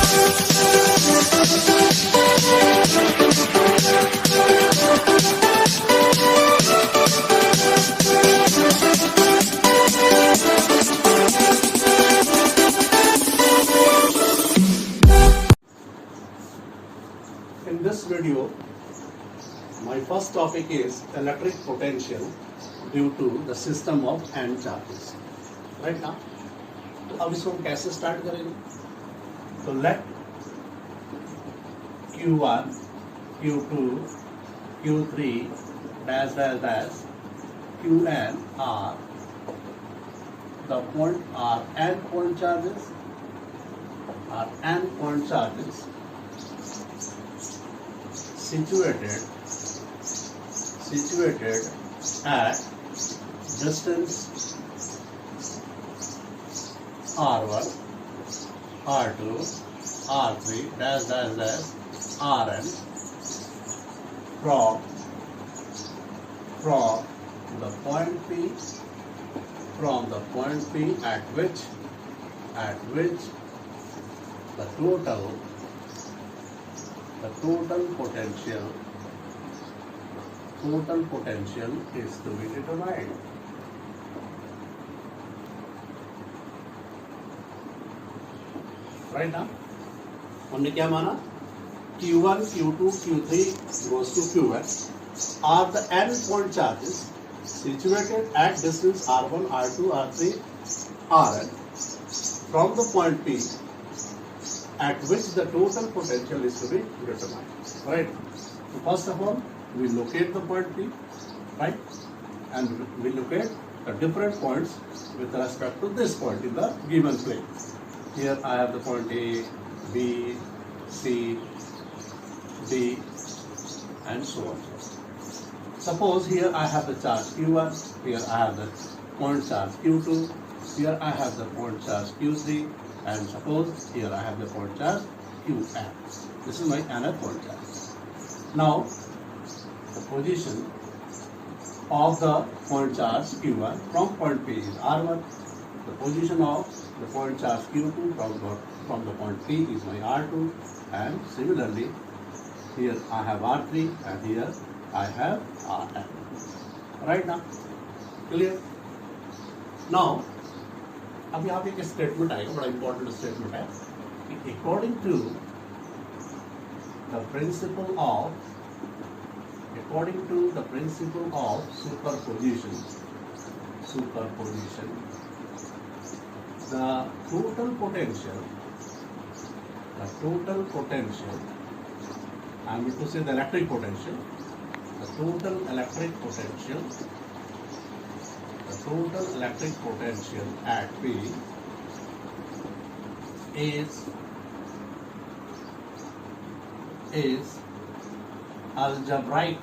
In this video, my first topic is electric potential due to the system of AND charges. Right now, तो अब इसको हम कैसे start करेंगे? तो let Q1, Q2, Q3 dash dash dash Qn are the point are AND point charges situated at distance R1, R2, R3 dash dash dash Rn from the point P at which the total potential is to be determined. Right now, हमने क्या माना? Q1, Q2, Q3 goes to Qn are the N point charges situated at distance R1, R2, R3, Rn from the point P at which the total potential is to be determined. Right? So first of all, we locate the point P, right? And we locate the different points with respect to this point in the given plane. Here I have the point A, B, C, D, and so on. Suppose here I have the charge Q1, here I have the point charge Q2, here I have the point charge Q3, and suppose here I have the point charge Qn. This is my nth point charge. Now, the position of the point charge Q1 from point P is R1. The position of the point charge Q2 from the point P is my R2. And similarly, here I have R3 and here I have Rn. Right now? Clear? Now, अब यहाँ पे एक statement आएगा, बड़ा important statement है कि according to the principle of superposition the total potential I am going to say the electric potential, the total electric potential at P is algebraic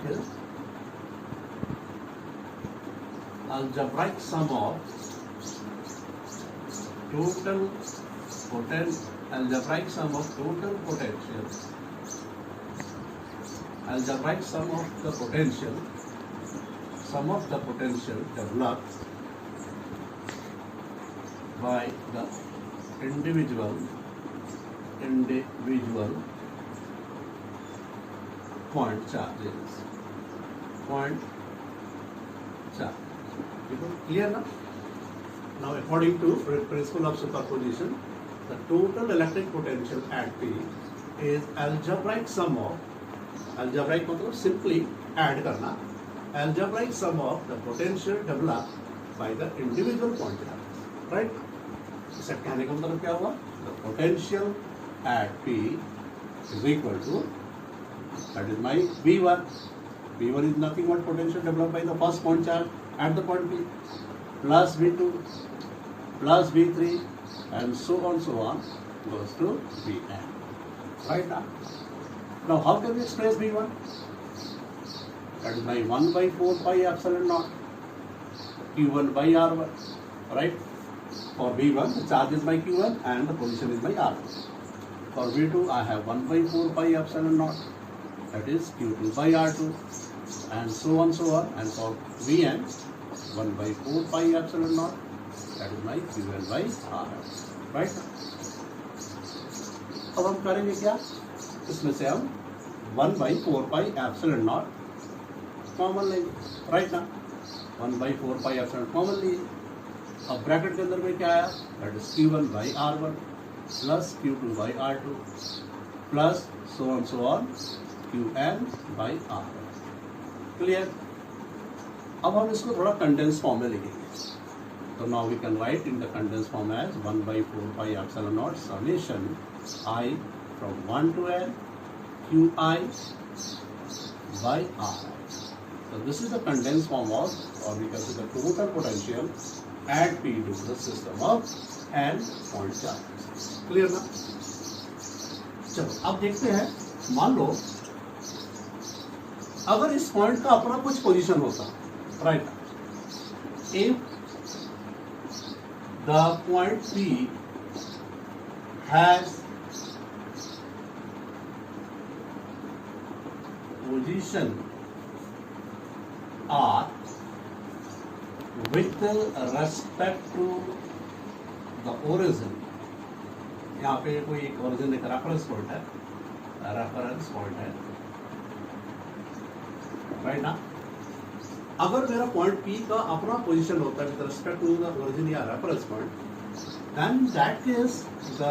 sum of total potential developed by the individual point charges. Clear now? Now, according to principle of superposition, the total electric potential at P is algebraic sum of, algebraic मतलब simply add करना, algebraic sum of the potential developed by the individual point charges. Right? इसका कहने का मतलब क्या हुआ? The potential at P is equal to, that is my V1. V1 is nothing but potential developed by the first point charge at the point P, plus V2, plus V3, and so on goes to Vn. Right now? Now, how can we express V1? That is my 1 by 4 pi epsilon naught Q1 by R1. Right? For V1, the charge is my Q1 and the position is my R1. For V2, I have 1 by 4 pi epsilon naught, that is Q2 by R2, and so on. And for Vn, 1 by 4 pi epsilon naught, that is my Qn by Rn. Right? अब हम करेंगे क्या, इसमें से हम 1/4πε0 common लेंगे, right ना, 1/4πε0 common लीजिए। अब ब्रैकेट के अंदर में क्या आया, that is Q1/R1 plus Q2/R2 plus so on Qn/R1। Clear. अब हम इसको थोड़ा कंडेंस फॉर्म में लिखेंगे, तो now we can write in the condense form as 1/4πε0 summation I from 1 to n Qi/R। So this is the condensed form of, or we can say the total potential at P due to the system of n point charges। Clear ना। चलो अब देखते हैं, मान लो अगर इस point का अपना कुछ पोजीशन होता, right, if the point P has position R with respect to the origin, यहाँ पे कोई एक ओरिजिन एक रेफरेंस पॉइंट है, राइट ना। अगर मेरा पॉइंट P का अपना पोजीशन होता है with respect to the origin या reference point, then that case the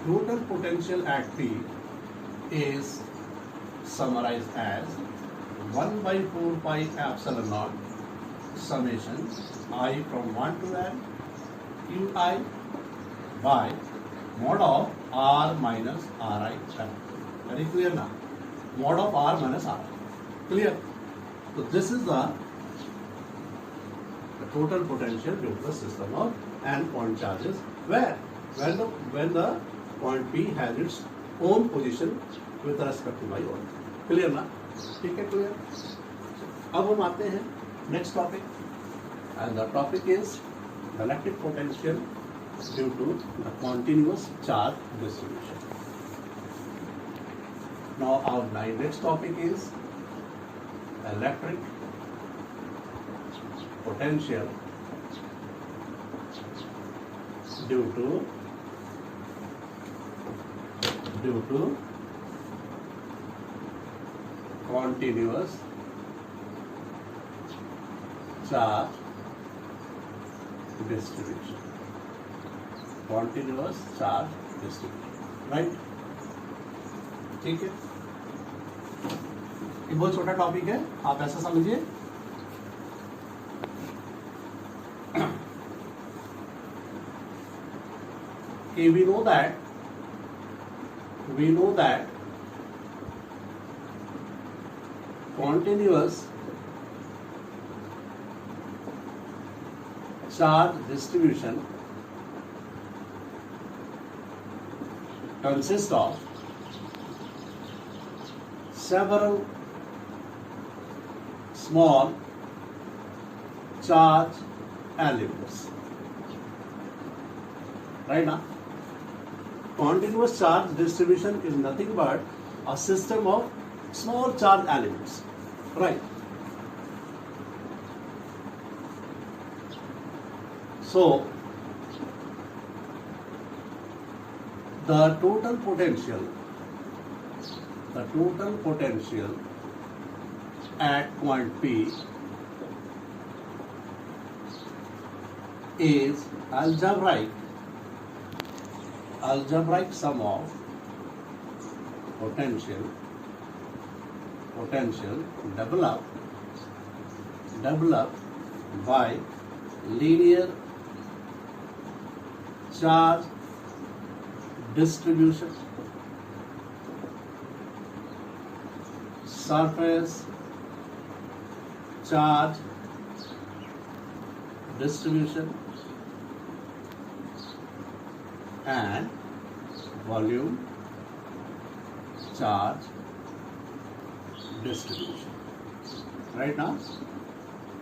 total potential at P is summarised as 1/4πε0 summation I from 1 to n Qi by mod of R minus Ri। Very clear now, mod of R minus Ri, clear। So this is the total potential due to the system of n point charges, where when the point P has its own position with respect to my origin। Clear ना, ठीक है, clear. अब हम आते हैं next topic, and the topic is electric potential due to the continuous charge distribution. Now our next topic is electric potential due to continuous charge distribution, continuous charge distribution, right। ठीक है, ये बहुत छोटा topic है, आप ऐसा समझिए कि we know that continuous charge distribution consists of several small charge elements, right now. Continuous charge distribution is nothing but a system of small charge elements, right। So the total potential at point P is algebraic sum of potential developed by linear charge distribution, surface charge distribution, and volume charge distribution, right now।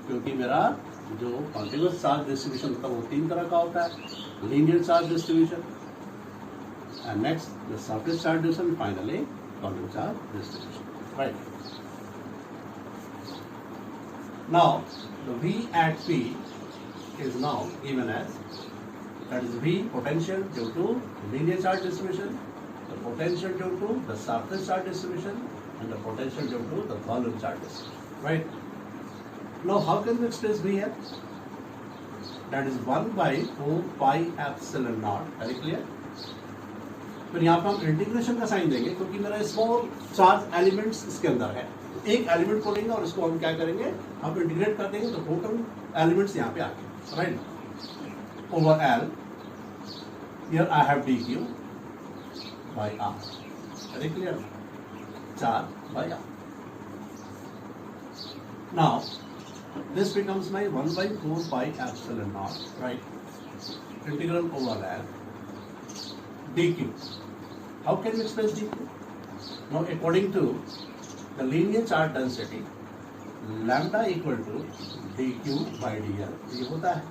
क्योंकि मेरा जो continuous charge distribution होता है वो तीन तरह का होता है, linear charge distribution, and next the surface charge distribution, finally volume charge distribution, right. Now the V at P is now given as, that is V potential due to linear charge distribution the potential due to the surface charge distribution and the potential due to the volume charge distribution. Right? Now, how can we express Vl? That is 1 by 4 pi epsilon naught. Very clear? फिर यहाँ पे हम integration का sign देंगे क्योंकि मेरा small charge elements इसके अंदर है. एक एलिमेंट को लेंगे और इसको हम क्या करेंगे, हम इंटीग्रेट कर देंगे तो टोटल एलिमेंट्स यहाँ पे आ गए. Right? Over L, here I have D Q by R. Very clear? Charge by R. Now this becomes my 1 by 4 pi epsilon naught, right? Integral over L dq. How can we express dq? Now, according to the linear charge density, lambda equal to dq by dl. ये होता है.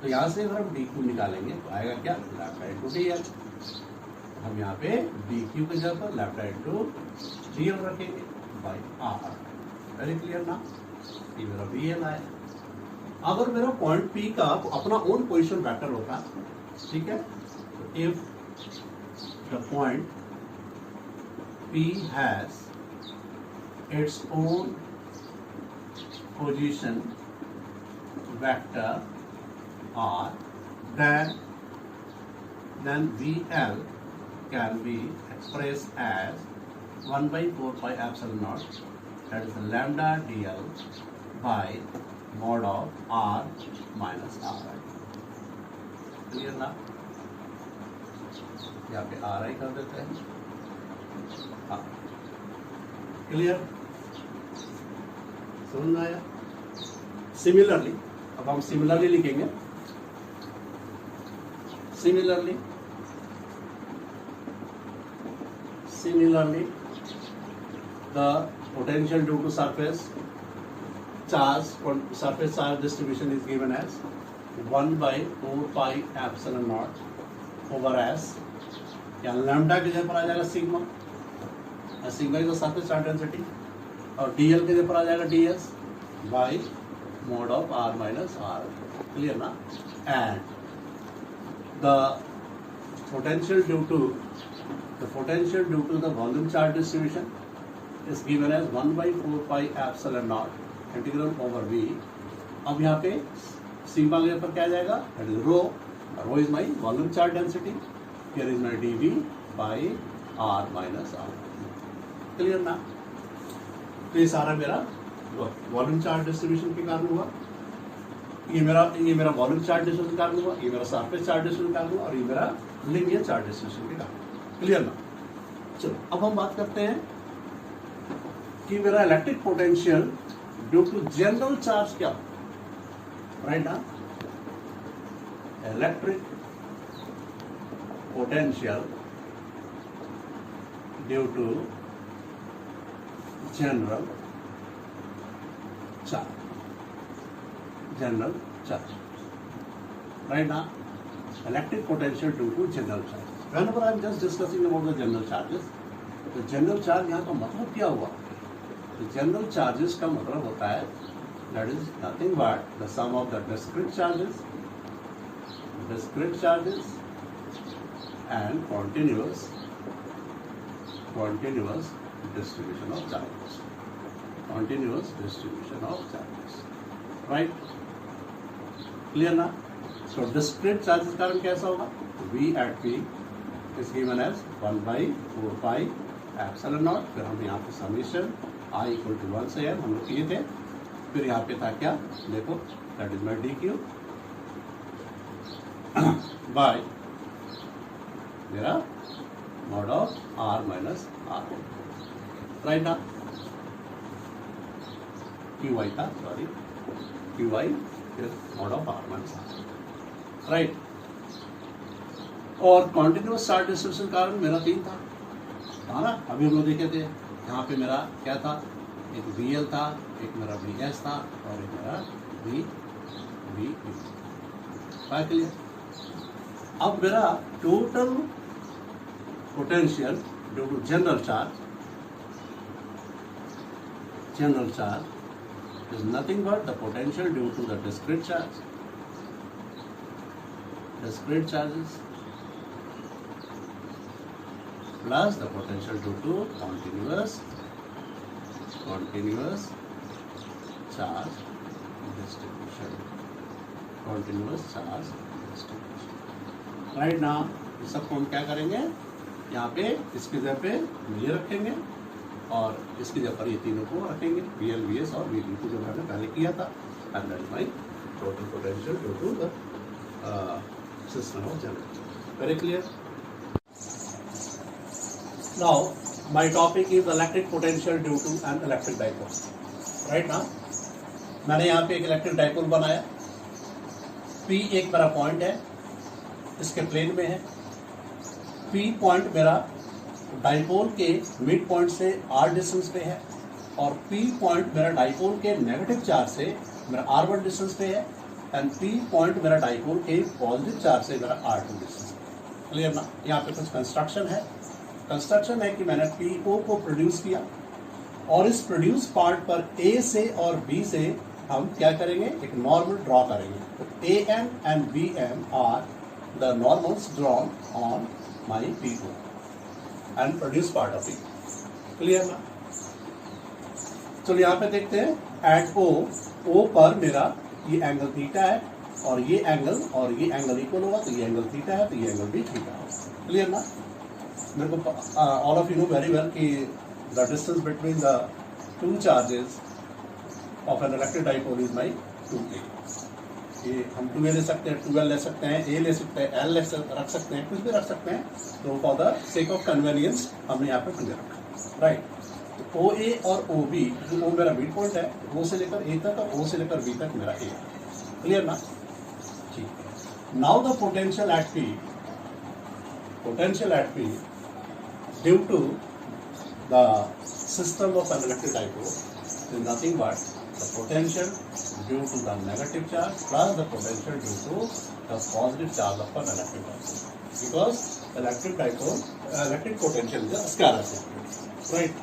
तो यहाँ से अगर हम dq निकालेंगे तो आएगा क्या? lambda into dl. हम यहाँ पे dq के जगह पर lambda into dl रखेंगे by r. Very clear ना? ये मेरा VL है. अगर मेरा पॉइंट P का अपना ओन पोजीशन वेक्टर होता, ठीक है, if the point P has its own position vector R, then VL can be expressed as 1 by 4 pi epsilon naught, that is lambda dl by mod of r minus r. Clear ना? यहाँ पे are आई कर देते हैं. हाँ, clear? समझ में आया? सिमिलरली, अब हम सिमिलरली लिखेंगे. Similarly the potential due to surface charge distribution is given as 1 by 4 pi epsilon naught over s. या लैम्डा के जगह पर आ जाएगा sigma. Sigma is the surface charge density. और dl के जगह पर आ जाएगा ds by mod of r minus r. Clear ना? And the potential due to the volume charge distribution is given as 1 by 4 pi epsilon naught integral over v. अब यहाँ पे सिग्मा के ऊपर क्या आ जाएगा? That is rho. Rho is my volume charge density. Here is my dv by r minus r. Clear ना? तो ये सारा मेरा वॉल्यूम चार्ज डिस्ट्रीब्यूशन के कारण हुआ. ये मेरा वॉल्यूम चार्ज डिस्ट्रीब्यूशन के कारण हुआ. ये मेरा सरफेस चार्ज डिस्ट्रीब्यूशन के कारण हुआ. और ये मेरा लिनियर चार्ज डिस्ट्रीब्यूशन के कारण. क्लियर ना? चलो, अब हम बात करते हैं कि मेरा electric potential due to general charge क्या, राइट ना? Electric potential due to general charge, right ना? Electric potential due to general charge. Whenever I am just discussing about the general charges, तो जनरल चार्ज यहाँ का मतलब क्या हुआ? तो जनरल चार्जेस का मतलब होता है that is nothing but the sum of the discrete charges and continuous distribution of charges. Right? Clear ना? So discrete charges का कारण कैसा होगा? V at P is given as 1 by 4 pi epsilon naught. फिर हम यहाँ पे समीशन I equal to 1 से हम लोग किए थे. फिर यहाँ पे था क्या? देखो, that is my dq by मेरा mod of r minus r. Right ना? qy था, सॉरी, qy फिर mod of r minus r. Right? और कॉन्टिन्यूअस चार्ज डिस्ट्रीब्यूशन कारण मेरा 3 था ना? अभी हम लोग देखे थे. यहाँ पे मेरा क्या था? एक VL था, एक मेरा VS था और एक मेरा V. क्लियर? अब मेरा total potential due to general charge is nothing but the potential due to the discrete charge. Discrete charges plus the potential due to continuous charge distribution. Right ना, इस सबको हम क्या करेंगे, यहाँ पे इसकी जगह पे ये रखेंगे और इसकी जगह पर ये तीनों को रखेंगे, VL, VS और VB को जो मैंने पहले किया था. And that is my total potential due to the system of generator. Very clear. Now my topic is electric potential due to an electric dipole. Right ना, मैंने यहाँ पे एक इलेक्ट्रिक डाइपोल बनाया. P एक मेरा पॉइंट है, इसके प्लेन में है. P पॉइंट मेरा डाइपोल के मिड पॉइंट से R डिस्टेंस पे है और P पॉइंट मेरा डाइपोल के नेगेटिव चार्ज से मेरा R1 डिस्टेंस पे है एंड P पॉइंट मेरा डाइपोल के पॉजिटिव चार्ज से मेरा R2 डिस्टेंस. क्लियर ना. यहाँ पे कुछ कंस्ट्रक्शन है कि मैंने PO को प्रोड्यूस किया और इस प्रोड्यूस पार्ट पर A से और B से हम क्या करेंगे, एक नॉर्मल ड्रॉ करेंगे. तो AM and BM are the normals drawn on my PO and produce part of it. क्लियर ना. चलो यहाँ पे देखते हैं. एट O पर मेरा ये एंगल थीटा है और ये एंगल इक्वल होगा, तो ये एंगल थीटा है, तो ये एंगल भी थीटा है. क्लियर ना. मेरे को all of you know very well कि the distance between the two charges of an electric dipole is my 2A. ये हम 2A ले सकते हैं, 2L ले सकते हैं, A ले सकते हैं, L रख सकते हैं, कुछ भी रख सकते हैं. तो for the sake of convenience हमने यहाँ पे 2A रखा. राइट. तो OA और OB, जो O मेरा मिड पॉइंट है, O से लेकर A तक और O से लेकर B तक मेरा A. क्लियर ना. ठीक. Now the potential at P due to the system of an electric dipole is nothing but the potential due to the negative charge plus the potential due to the positive charge of an electric dipole, because electric potential is a scalar quantity. Right.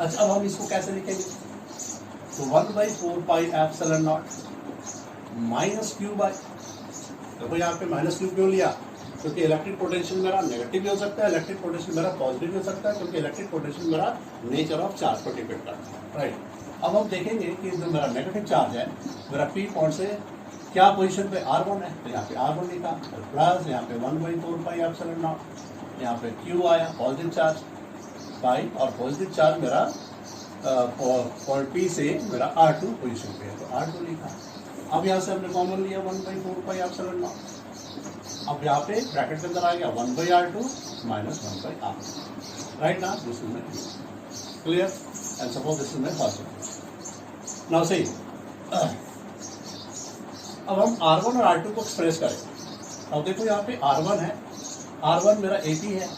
अच्छा, अब हम इसको कैसे लिखेंगे. तो 1/4 pi epsilon naught minus q by, देखो यहाँ पे माइनस क्यू क्यों लिया, क्योंकि इलेक्ट्रिक पोटेंशियल मेरा नेगेटिव भी हो सकता है, इलेक्ट्रिक पोटेंशियल मेरा पॉजिटिव भी हो सकता है, क्योंकि इलेक्ट्रिक पोटेंशियल मेरा नेचर ऑफ चार्ज पर डिपेंड करता है. राइट. अब हम देखेंगे कि जो मेरा नेगेटिव चार्ज है, मेरा P पॉइंट से क्या पोजीशन पे R1 है, तो यहाँ पे R1 लिखा, प्लस यहाँ पे 1/4 पाई एप्सिलॉन नॉट, यहाँ पे Q आया पॉजिटिव चार्ज पाई, और पॉजिटिव चार्ज मेरा पॉइंट P से मेरा R2 पोजीशन पे है, तो R2 लिखा. अब यहाँ से हमने कॉमन लिया 1/4 पाई एप्सिलॉन नॉट. अब यहाँ पे ब्रैकेट के अंदर आ गया 1/R2 माइनस 1/R. राइट ना. This is my clear and suppose this is my first. Now see, अब हम R1 और R2 को एक्सप्रेस करें. अब देखो यहाँ पे R1 है, R1 मेरा AP है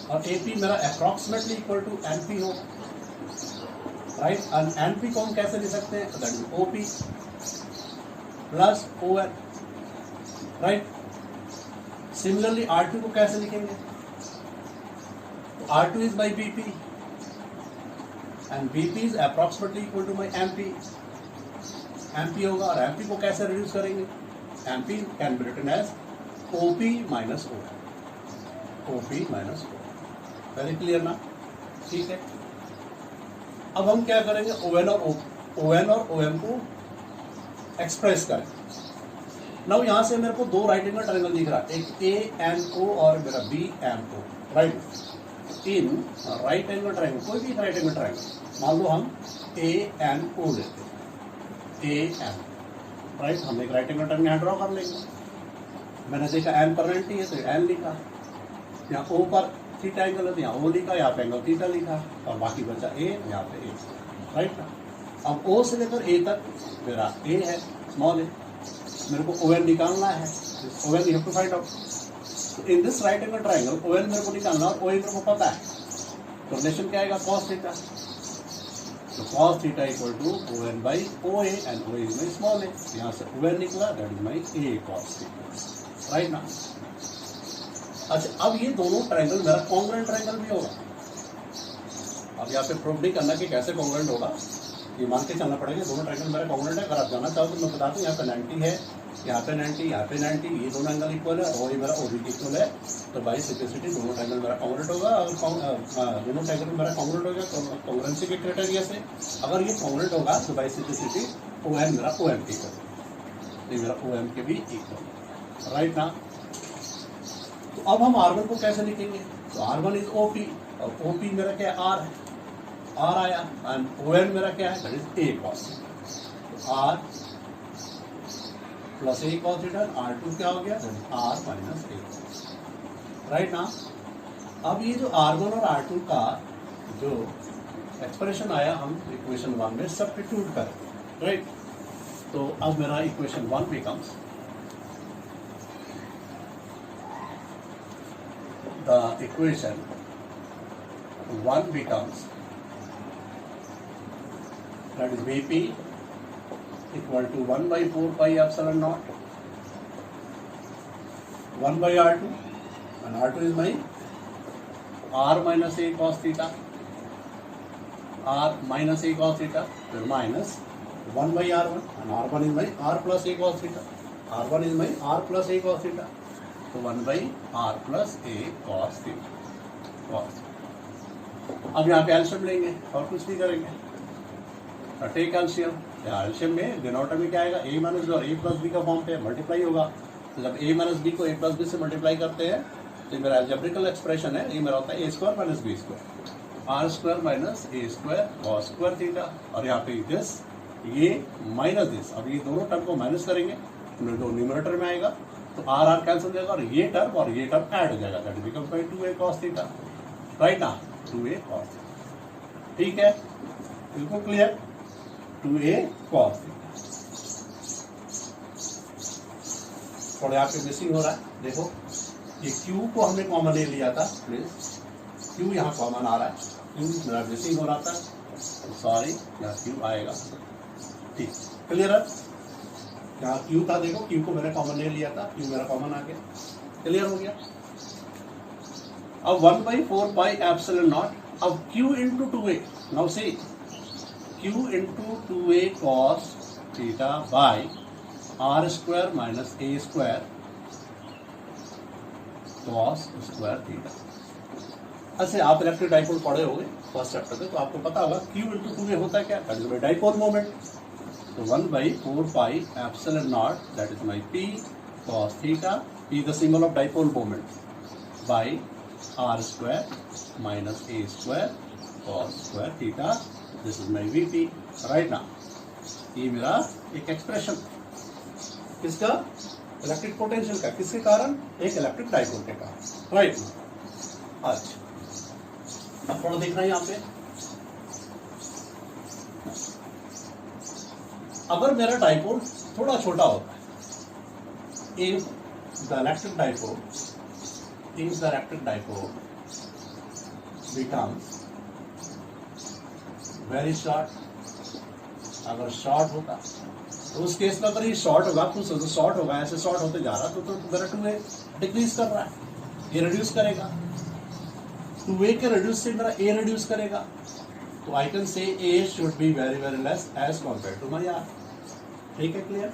और AP मेरा अप्रॉक्सीमेटली इक्वल टू NP हो. राइट. एंड NP को हम कैसे लिख सकते हैं, that is OP plus ON. राइट. सिमिलरली R2 को कैसे लिखेंगे, R2 is by BP and BP is approximately equal to my MP होगा. और MP को कैसे रिड्यूस करेंगे, MP can be written as OP minus ON. Very clear ना. ठीक है. अब हम क्या करेंगे, ON और OM को एक्सप्रेस करें. नाउ यहाँ से मेरे को दो राइट एंगल ट्रायंगल दिख रहा है, एक ANO और मेरा BMO. Right. In right angle triangle, कोई भी राइट एंगल ट्रायंगल, मान लो हम ANO लेते हैं, AM. राइट. हम एक राइट एंगल ट्रायंगल यहाँ ड्रॉ कर लेंगे. मैंने देखा N पर 90 है तो N लिखा, यहाँ O पर थीटा एंगल है तो यहाँ O लिखा, यहाँ पे एंगल थीटा लिखा, और बाकी बचा A, यहाँ पे A. राइट ना. अब O से लेकर A तक मेरा A है, स्मॉल है. मेरे को ON निकालना है, ON you have to find out. In this right angle triangle ON मेरे को निकालना और OA मेरे को पता है, तो रिलेशन क्या आएगा, cos थीटा. तो cos theta equal to ON by OA and OA is my small a. यहाँ से ON निकला, that is my A cos theta. Right ना. अच्छा, अब ये दोनों ट्रायंगल मेरा कॉन्ग्रुएंट ट्रायंगल भी होगा. अब यहाँ पे प्रूव नहीं करना कि कैसे कॉन्ग्रुएंट होगा, ये मान के चलना पड़ेगा दोनों ट्रायंगल मेरा कॉन्ग्रुएंट है. अगर आप जानना चाहो तो मैं बता दूं, यहाँ पे 90 है, यहाँ पे 90, यहाँ पे 90, ये दोनों एंगल इक्वल है और ये मेरा ओ बी इक्वल है। तो बाई सिंप्लिसिटी दोनों एंगल मेरा कॉन्ग्रुएंट होगा और दोनों एंगल मेरा कॉन्ग्रुएंट होगा कॉन्ग्रुएंसी के क्राइटेरिया से। अगर ये कॉन्ग्रुएंट होगा तो बाई सिंप्लिसिटी ओ एन मेरा ओ एम के इक्वल, ये मेरा ओ एम के भी इक्वल, राइट ना। तो अब हम R1 को कैसे लिखेंगे? तो R1 इज OP और OP मेरा क्या है? R है, R आया एंड ON मेरा क्या है? That is A cos theta. R plus A cos theta, R2 क्या हो गया? R माइनस A, राइट ना। अब ये जो R1 और R2 का जो एक्सप्रेशन आया हम इक्वेशन 1 में सब्स्टिट्यूट करें, राइट। तो अब मेरा equation 1 becomes the equation 1 becomes that is Vp equal to 1 by 4 pi epsilon naught 1 by R2 and R2 is my R minus A cos theta, R minus A cos theta, then minus 1 by R1 and R1 is my R plus A cos theta, R1 is my R plus A cos theta, तो 1 by R plus A cos theta, cos। अब यहाँ पे एल्शियम लेंगे और कुछ नहीं करेंगे, take एल्शियम। एल्शियम में डिनोमिनेटर में क्या आएगा? A माइनस बी और A प्लस बी का फॉर्म पे मल्टीप्लाई होगा। तो जब A माइनस बी को A प्लस बी से मल्टीप्लाई करते हैं तो मेरा एल्जेब्रिकल एक्सप्रेशन है, ये मेरा होता है A square minus B square, R square minus A square cos square theta. और यहाँ पे दिस ये माइनस दिस, अब ये दोनों टर्म को माइनस करेंगे तो न्यूमरेटर में आएगा तो R R कैंसिल हो जाएगा और ये टर्म ऐड हो जाएगा, that becomes by 2A cos theta, right ना, 2A cos थीटा। ठीक है, बिल्कुल क्लियर, 2A cos थीटा। थोड़ा यहाँ पे मिसिंग हो रहा है, देखो ये Q को हमने कॉमन ले लिया था, प्लीज Q यहाँ कॉमन आ रहा है, Q मेरा मिसिंग हो रहा था, सॉरी यहाँ Q आएगा, ठीक क्लियर है। यहाँ Q था, देखो Q को मैंने कॉमन ले लिया था, Q मेरा कॉमन आ गया, क्लियर हो गया। अब 1 by 4 pi epsilon naught, अब Q into 2A, now see Q into 2A cos theta by R square minus A square cos square theta। ऐसे आप इलेक्ट्रिक डाइपोल पढ़े होंगे फर्स्ट चैप्टर में, तो आपको पता होगा Q into 2A होता है क्या? That is dipole moment. So 1 by 4 pi epsilon naught, that is my P cos theta, P the symbol of dipole moment, by R square minus A square cos square theta, this is my Vp, right now। ये मेरा एक expression किसका? Electric potential का, किसके कारण? एक electric dipole के कारण, राइट। अच्छा, अब थोड़ा देखना है यहाँ पे, अगर मेरा डाइपोल थोड़ा छोटा होता है, if the electric dipole becomes very short, अगर शॉर्ट होता तो उस केस में अगर ये शॉर्ट होगा, कुछ शॉर्ट होगा, ऐसे शॉर्ट होते जा रहा तो मेरा 2A डिक्रीज कर रहा है, ये रिड्यूस करेगा, 2A के रिड्यूस से मेरा A रिड्यूस करेगा, तो I can say A should be very very less as compare to my R। ठीक है, क्लियर।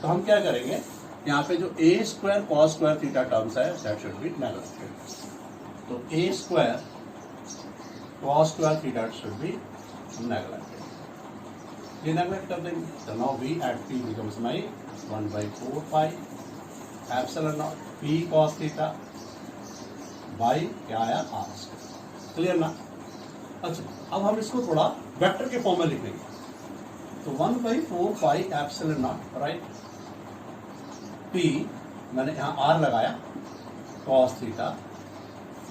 तो हम क्या करेंगे, यहाँ पे जो A square cos square theta terms है दैट शुड बी नेगलेक्टेड, तो A square cos square theta should be neglected, ये नेगलेक्ट कर देंगे। तो now V at P becomes my 1 by 4 pi epsilon not P cos theta by क्या आया R square, clear ना। अच्छा, अब हम इसको थोड़ा वेक्टर के फॉर्म में लिखेंगे, तो 1 by 4 pi epsilon naught, right. P मैंने यहाँ R लगाया cos थीटा,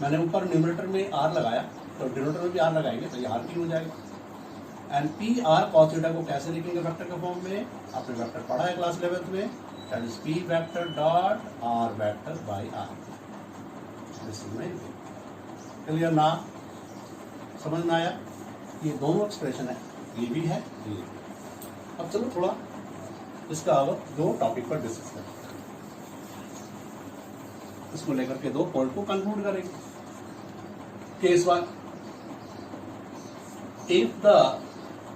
मैंने ऊपर न्यूमरेटर में R लगाया तो डिनोमिनेटर में भी R लगाएंगे तो ये R P हो जाएगा। And P R cos theta को कैसे लिखेंगे वेक्टर के फॉर्म में? आपने वेक्टर पढ़ा है क्लास 11th में, that is P vector dot R vector by R। Clear ना, समझ में आया? ये दोनों एक्सप्रेशन है, ये भी है, ये भी। अब चलो थोड़ा इसका अब दो टॉपिक पर डिस्कस करें, इसको लेकर के दो पॉइंट को कंक्लूड करेंगे। Case 1, if the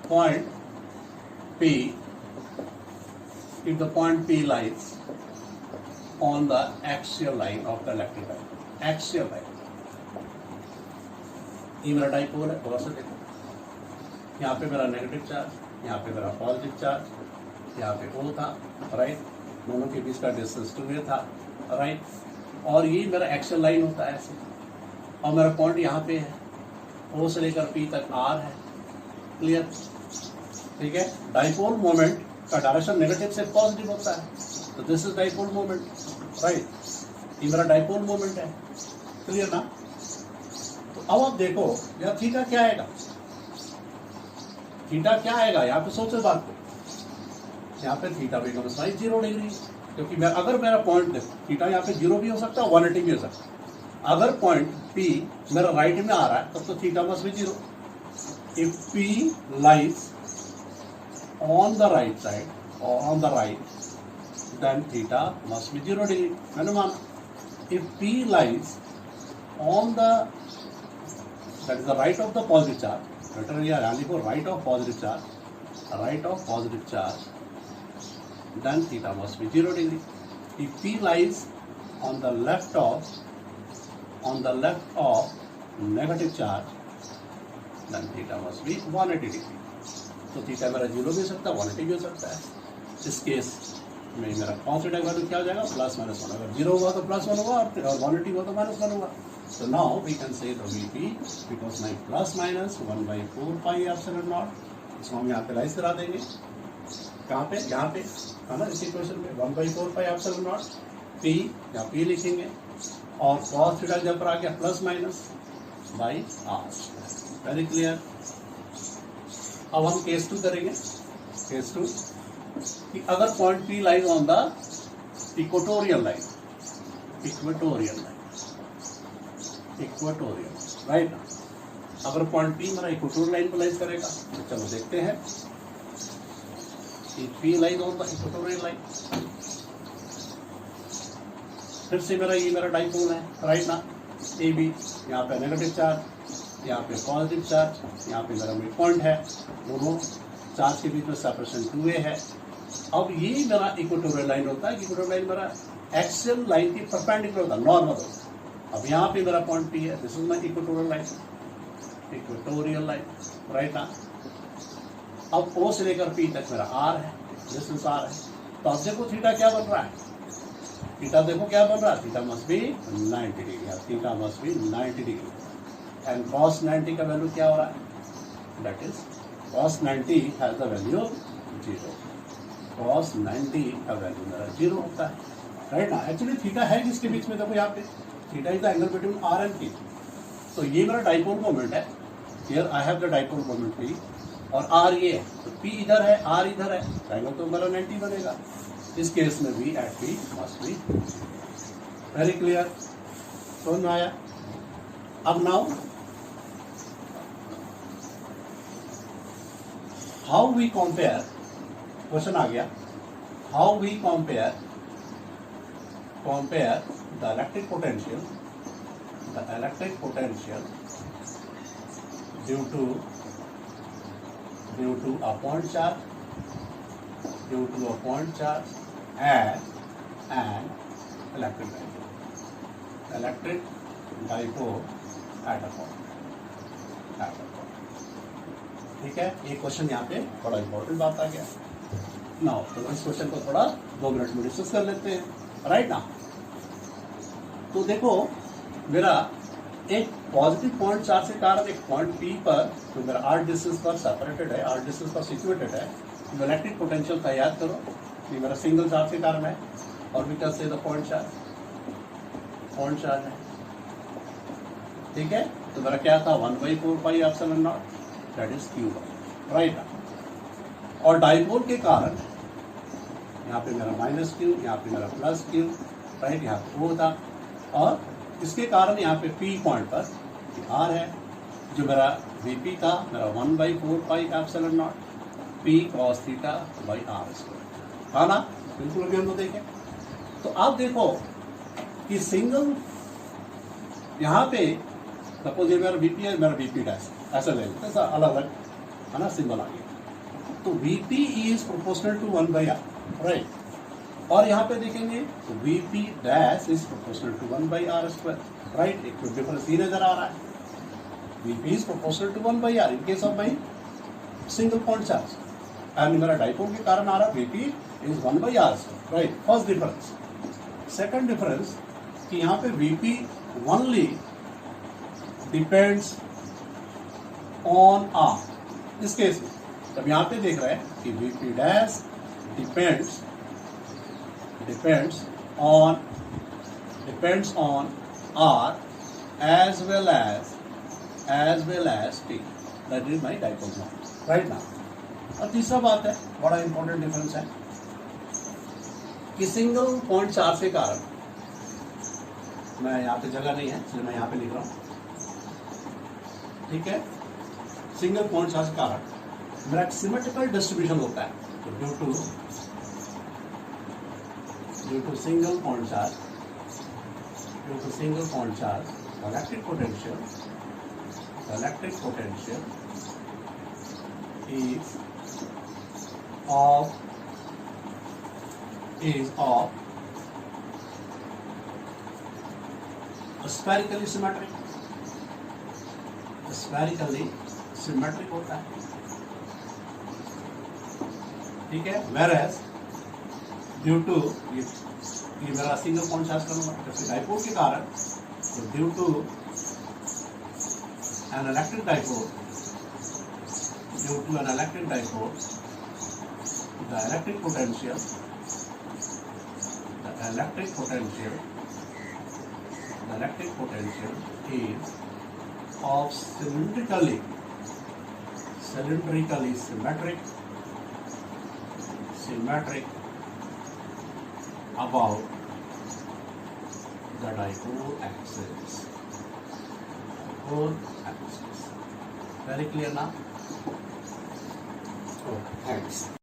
point P lies on the axial line of the electric dipole. Axial line. ये मेरा डाइपोल है, गौर से देखो, यहाँ पे मेरा नेगेटिव चार्ज, यहाँ पे मेरा पॉजिटिव चार्ज, यहाँ पे O था, राइट, दोनों के बीच का डिस्टेंस 2a था, राइट, और ये मेरा एक्सियल लाइन होता है ऐसे, और मेरा पॉइंट यहाँ पे है, O से लेकर P तक R है, क्लियर, ठीक है। डाइपोल मोमेंट का डायरेक्शन नेगेटिव से पॉजिटिव होता है, तो this is dipole moment, right, ये मेरा डाइपोल मोमेंट है, क्लियर ना। तो अब आप देखो यहाँ थीटा क्या आएगा, थीटा क्या आएगा, यहाँ पे सोचो बात को, यहाँ पे थीटा बिकम्स 0 डिग्री, क्योंकि मैं अगर मेरा पॉइंट देखो, थीटा यहाँ पे 0 भी हो सकता है, 180 भी हो सकता है। अगर पॉइंट P मेरा राइट में आ रहा है तब तो theta must be 0। If P lies on the right side और on the right, then theta must be 0 degree, मैंने माना। If P lies on the that is the right of the positive charge, better here only for right of positive charge, then theta must be 0 degree. If P lies on the left of negative charge, then theta must be 180 degree. तो theta मेरा 0 भी हो सकता है, 180 भी हो सकता है। इस केस में मेरा cos थीटा वैल्यू क्या हो जाएगा, प्लस माइनस 1, अगर 0 हुआ तो प्लस 1 होगा और 180 हुआ तो माइनस 1 होगा। So now we can say the Vp because my plus minus 1/4 pi epsilon naught, इसको हम यहाँ पे लाइज करा देंगे, कहाँ पे, यहाँ पे है ना, इस इक्वेशन में 1/4 pi epsilon naught P, यहाँ P लिखेंगे, और cos थीटा जब पर आ गया plus minus by R, very clear. अब हम केस 2 करेंगे, केस 2 कि अगर point P lies on the equatorial line, right, अगर पॉइंट P मेरा इक्वेटोरियल लाइन पर लाइज करेगा तो चलो देखते हैं। P lies on the equatorial line, फिर से ये मेरा डाइपोल है, राइट ना, ए बी, यहाँ पे नेगेटिव चार्ज, यहाँ पे पॉजिटिव चार्ज, यहाँ पे मेरा मिड पॉइंट है, दोनों चार्ज के बीच में सेपरेशन 2a है। अब ये मेरा इक्वेटोरियल लाइन होता है, इक्वेटोरियल लाइन मेरा एक्सियल लाइन की परपेंडिकुलर होता है, नॉर्मल होता है। अब यहाँ पे मेरा पॉइंट P है, this is my equatorial line, right ना। अब O से लेकर P तक मेरा R है, दिस इज R है। तो अब देखो थीटा क्या बन रहा है, थीटा देखो क्या बन रहा है, theta must B 90 degree, theta must B 90 degree. And cos 90 का वैल्यू क्या हो रहा है, that is cos 90 has the value 0, cos 90 का वैल्यू मेरा 0 होता है, राइट ना। एक्चुअली थीटा है किसके बीच में, देखो यहाँ पे theta is the angle between R and P। तो ये मेरा डाइपोल मोमेंट है, here I have the dipole moment P, और R ये है, तो P इधर है, R इधर है, एंगल तो मेरा 90 बनेगा। इस केस में V at P must be, very clear, समझ में आया। अब now how we compare, question आ गया, how we compare the electric potential due to a point charge and an electric dipole at a point, ठीक है। ये क्वेश्चन यहाँ पे बड़ा इंपॉर्टेंट बात आ गया। नाउ तो इस क्वेश्चन को थोड़ा 2 मिनट में डिस्कस कर लेते हैं, राइट ना। तो देखो मेरा एक पॉजिटिव पॉइंट चार्ज के कारण एक पॉइंट P पर जो मेरा r डिस्टेंस पर सेपरेटेड है, r डिस्टेंस पर सिचुएटेड है, तो इलेक्ट्रिक पोटेंशियल का याद करो, ये मेरा सिंगल चार्ज के कारण है, और we can say the point charge है, ठीक है। तो मेरा क्या था, 1/4 pi epsilon naught, that is Q1, right. और डाइपोल के कारण यहाँ पे मेरा माइनस Q, यहाँ पे मेरा प्लस Q, राइट, यहाँ पे O था, और इसके कारण यहाँ पे P पॉइंट पर R है, जो मेरा Vp था मेरा 1/4 pi epsilon naught P cos theta by R square, था ना, बिल्कुल अभी हम लोग देखें। तो आप देखो कि सिंगल यहाँ पे सपोज ये मेरा Vp है, मेरा Vp डैश ऐसा ले लेते हैं, अलग अलग है ना, सिंबल आ गया। तो Vp is proportional to 1/R, right. और यहाँ पे देखेंगे Vp dash is proportional to 1/r², right. एक तो डिफरेंस ये नजर आ रहा है, Vp is proportional to 1/r in case of my single point charge, and मेरा डाइपोल के कारण आ रहा Vp is 1/r², right. First difference. Second difference कि यहाँ पे Vp only depends on R। इस केस में जब यहाँ पे देख रहे हैं कि Vp dash depends on R as well as P, that is my dipole moment, right now। और तीसरा बात है, बड़ा इंपॉर्टेंट डिफरेंस है कि सिंगल पॉइंट चार्ज के कारण, मैं यहाँ पे जगह नहीं है इसलिए मैं यहाँ पे लिख रहा हूँ, ठीक है। सिंगल पॉइंट चार्ज के कारण मेरा सिमेट्रिकल डिस्ट्रीब्यूशन होता है, तो due to single point charge, electric potential is of spherically symmetric होता है, ठीक है। whereas ड्यू टू ये मेरा सिंगल पॉइंट चार्ज करूंगा, जैसे डाइपोल के कारण, तो due to an electric dipole, the electric potential is of cylindrically symmetric about the dipole axis. Very clear now? Oh, thanks.